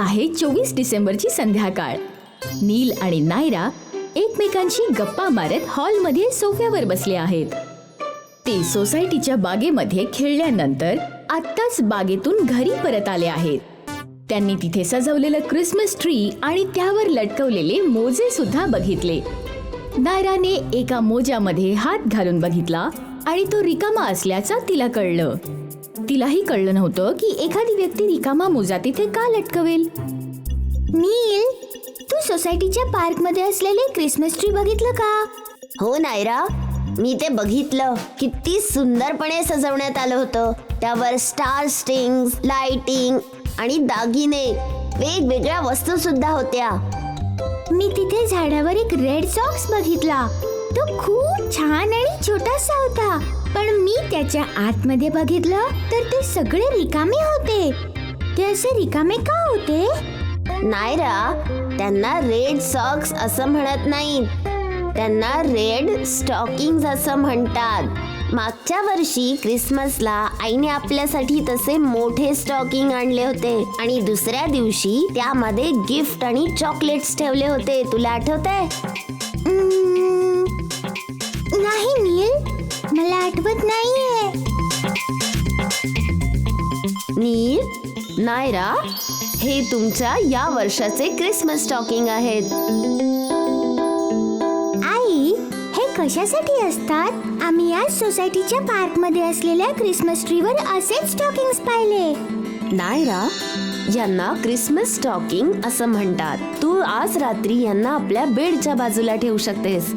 आहे 24 डिसेंबरची संध्याकाळ. नील आणि नायरा एकमेकांशी गप्पा मारत हॉलमध्ये सोफ्यावर बसले आहेत. ते सोसायटीच्या बागेमध्ये खेळल्यानंतर आत्ताच बागेतून घरी परत आले आहेत. त्यांनी तिथे सजवलेलं क्रिसमस ट्री आणि त्यावर लटकवलेले मोजे सुद्धा बघितले. नायराने एका मोज्यामध्ये हात घालून बघितला आणि तो रिकामा असल्याचा तिला कळलं. तिलाही कळलं नव्हतं की एखादी व्यक्ती रिकामा मोजा तिथे का लटकवेल. नील, तू सोसायटीच्या पार्क मध्ये असलेले क्रिसमस ट्री बघितलं का? हो नायरा, मी ते बघितलं. किती सुंदरपणे सजवण्यात आलं होतं. त्यावर स्टार स्टिंग्स, लाइटिंग आणि दागिने, वेगवेगळ्या वस्तू सुद्धा होत्या. मी तिथे झाडावर एक रेड सॉक्स बघितला. तो खूप छान आणि छोटासा होता, पण मी त्याच्या आतमध्ये बघितलं तर ते सगळे रिकामे होते. ते असे रिकामे का होते? नायरा, त्यांना रेड सॉक्स असं म्हणत नाहीत, त्यांना रेड स्टॉकिंग्स असं म्हणतात. मागच्या वर्षी क्रिसमसला आईने आपल्यासाठी तसे मोठे स्टॉकिंग आणले होते आणि दुसऱ्या दिवशी त्यामध्ये गिफ्ट आणि चॉकलेट्स ठेवले होते. तुला आठवतंय? नाही नील, मला आठवत नाहीये. नील, नायरा, हे तुमच्या या वर्षाचे क्रिसमस स्टॉकिंग आहेत. आई, हे कशासाठी असतात? आम्ही आज सोसायटीच्या पार्क मध्ये असलेल्या क्रिसमस ट्रीवर असेच स्टॉकिंग्स पाहिले. नायरा, यांना क्रिसमस स्टॉकिंग असं म्हणतात. तू आज रात्री यांना आपल्या बेडच्या बाजूला ठेवू शकतेस.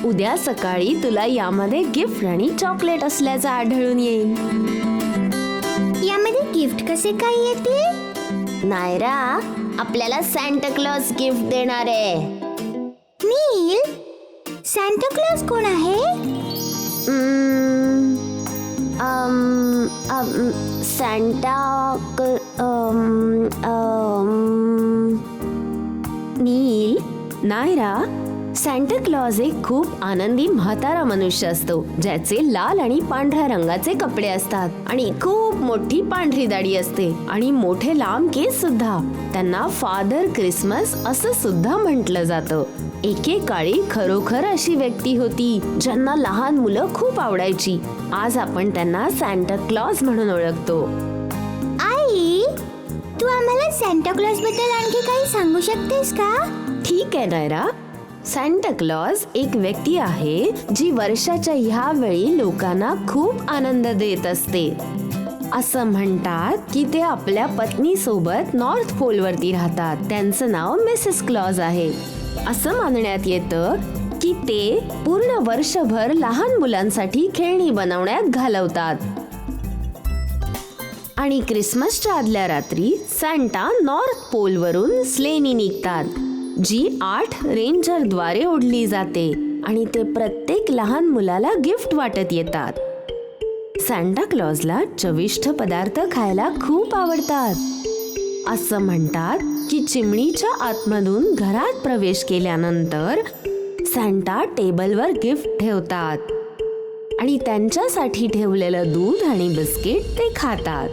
उद्या सकाळी तुला यामध्ये गिफ्ट आणि चॉकलेट असल्याचं आढळून येईल. यामध्ये गिफ्ट कसे काय येते? नायरा, आपल्याला सॅन्टा क्लॉज गिफ्ट देणार आहे. नील, सॅन्टा क्लॉज कोण आहे? नील, नायरा, सॅन्टा क्लॉज एक खूप आनंदी म्हातारा मनुष्य असतो, ज्याचे लाल आणि पांढऱ्या रंगाचे कपडे असतात आणि खूप मोठी पांढरी दाढी असते आणि मोठे लांब केस सुद्धा. त्यांना फादर क्रिसमस असं सुद्धा म्हटलं जातं. एकेकाळी खरोखर अशी व्यक्ती होती ज्यांना लहान मुलं खूप आवडायची. आज आपण त्यांना सॅन्टा क्लॉज म्हणून ओळखतो. आई, तू आम्हाला सॅन्टा क्लॉज बद्दल आणखी काही सांगू शकतेस का? ठीक आहे नायरा. सॅन्टा क्लॉज एक व्यक्ती आहे जी वर्षाच्या ह्या वेळी लोकांना खूप आनंद देत असते. असं म्हणतात की ते आपल्या पत्नी सोबत नॉर्थ पोल वरती राहतात. त्यांचं नाव मिसेस क्लॉज आहे. असं मानण्यात येतं की ते पूर्ण वर्षभर लहान मुलांसाठी खेळणी बनवण्यात घालवतात आणि क्रिसमसच्या आदल्या रात्री सॅन्टा नॉर्थ पोल वरून स्लेनी निघतात, जी 8 रेंजरद्वारे ओढली जाते आणि ते प्रत्येक लहान मुलाला गिफ्ट वाटत येतात. सॅन्टा क्लॉजला चविष्ट पदार्थ खायला खूप आवडतात. असं म्हणतात की चिमणीच्या आतमधून घरात प्रवेश केल्यानंतर सॅन्टा टेबलवर गिफ्ट ठेवतात आणि त्यांच्यासाठी ठेवलेलं दूध आणि बिस्किट ते खातात.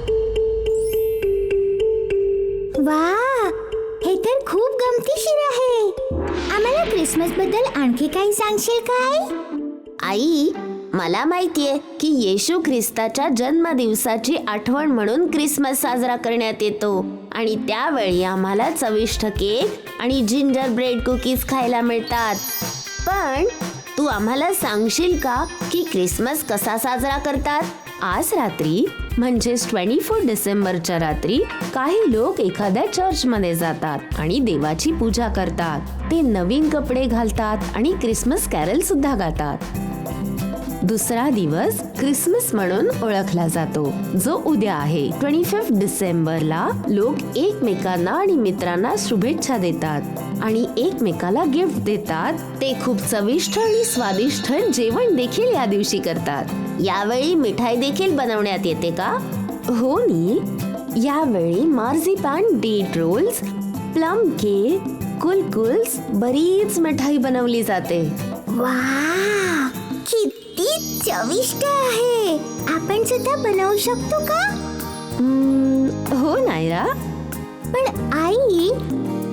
वा, हे तर खूप गमतीशीर आहे. आम्हाला क्रिसमस बद्दल आणखी काही सांगशील काय? आई, मला माहितीये की येशू ख्रिस्ताच्या जन्मदिवसाची आठवण म्हणून क्रिसमस साजरा करण्यात येतो आणि त्यावेळी आम्हाला चविष्ट केक आणि जिंजर ब्रेड कुकीज खायला मिळतात. पण तू आम्हाला सांगशील का की क्रिसमस कसा साजरा करतात? आज रात्री म्हणजेच 24 डिसेंबरच्या रात्री काही लोक एखाद्या चर्चमध्ये जातात आणि देवाची पूजा करतात. ते नवीन कपडे घालतात आणि क्रिसमस कॅरल सुद्धा गातात. दुसरा दिवस क्रिसमस म्हणून ओळखला जातो, जो उद्या आहे. 25 डिसेंबरला लोक एकमेकांना आणि मित्रांना शुभेच्छा देतात आणि एकमेकाला गिफ्ट देतात. ते खूप चविष्ट आणि स्वादिष्ट जेवण देखील या दिवशी करतात. यावेळी मिठाई देखील बनवण्यात येते का? हो नी, यावेळी मार्झिपॅन, डेट रोल्स, प्लम केक, कुलकुल्स, बरीच मिठाई बनवली जाते. वा, किती चविष्ट आहे. आपण सुद्धा बनवू शकतो का? हो नायरा, पण आई,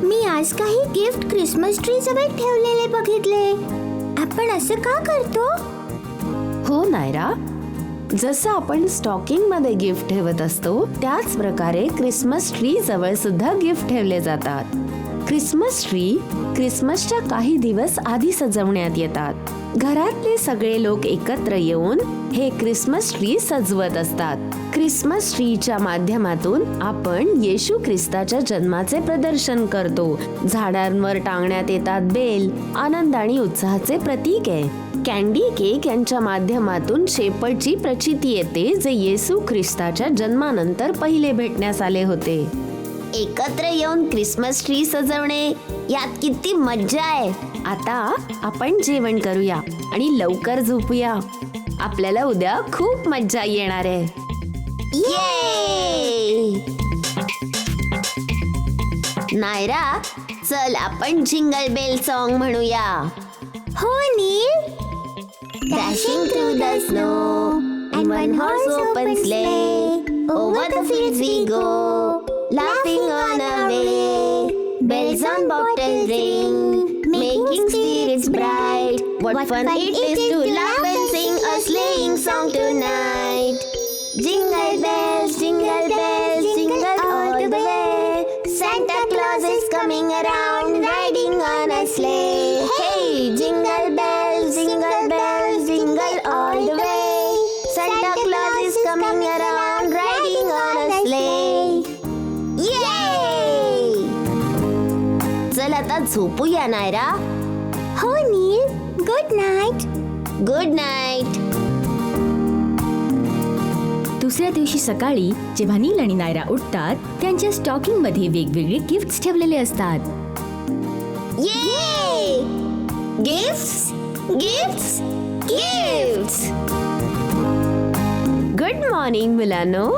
मी आज काही गिफ्ट क्रिसमस ट्री जवळ ठेवलेले बघितले. आपण असं का करतो? हो नायरा, जसं आपण स्टॉकिंग मध्ये गिफ्ट ठेवत असतो त्याच प्रकारे क्रिसमस ट्री जवळ सुद्धा गिफ्ट ठेवले जातात. क्रिसमस ट्री क्रिसमसच्या काही दिवस आधी सजवण्यात येतात. घरातले सगळे लोक एकत्र येऊन हे क्रिसमस ट्री सजवत असतात. क्रिसमस ट्रीच्या माध्यमातून आपण येशू ख्रिस्ताच्या जन्माचे प्रदर्शन करतो. झाडांवर टांगण्यात येतात बेल, आनंद आणि उत्साहाचे प्रतीक आहे. कॅन्डी केक यांच्या माध्यमातून शेपर्डची प्रचिती येते, जे येशू ख्रिस्ताच्या जन्मानंतर पहिले भेटण्यास आले होते. एकत्र येऊन क्रिसमस ट्री सजवणे यात किती मज्जा आहे. आता आपण जेवण करूया आणि लवकर झोपूया. आपल्याला उद्या खूप मज्जा येणार आहे. नायरा, चल आपण जिंगल बेल सॉन्ग म्हणूया. हो नील. Dashing through the snow in one horse open sleigh, over the fields we go, laughing on our way. Bells on bobtails ring, making spirits bright. What fun it is to laugh and sing a sleighing song tonight. Jingle bells, jingle all the way. Santa Claus is coming around, riding on a sleigh. Hey, jingle bells, jingle all the way. Santa Claus is coming around, riding on a sleigh. Yay! चल आता झोपूया नायरा. हो Neel. Good night. Good night. दुसऱ्या दिवशी सकाळी जेव्हा नील आणि नायरा उठतात, त्यांच्या स्टॉकिंग मध्ये वेगवेगळे गिफ्ट्स ठेवलेले असतात. ये! Gifts, gifts, gifts. Good morning मुलांनो.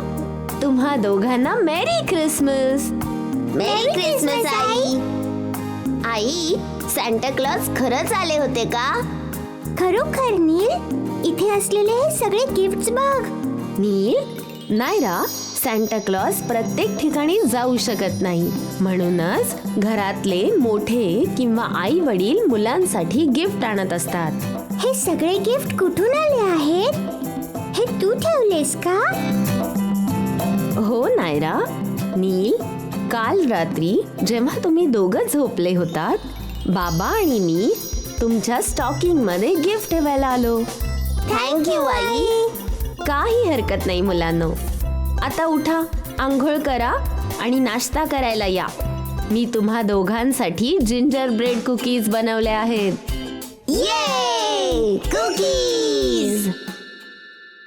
तुम्हा दोघांना मेरी क्रिसमस. मेरी क्रिसमस आई. आई, सांता क्लॉज खरंच आले होते का? खरोखर नील. इथे असलेले हे सगळे गिफ्ट्स बघ. नील, नायरा, सांता क्लॉज प्रत्येक ठिकाणी जाऊ शकत नाही. म्हणूनच घरातले मोठे किंवा आई वडील मुलांसाठी गिफ्ट आणत असतात. हे सगळे गिफ्ट कुठून आले आहेत? हे तू ठेवलेस का? हो नायरा. नील, काल रात्री जेव्हा तुम्ही दोघं झोपले होतात, बाबा आणि मी तुमच्या स्टॉकिंग मध्ये गिफ्ट ठेवायला आलो. थँक्यू आई. काही हरकत नाही मुलांनो. आता उठा, आंघोळ करा आणि नाश्ता करायला या. मी तुम्हा दोघांसाठी जिंजर ब्रेड कुकीज बनवले आहेत. ये!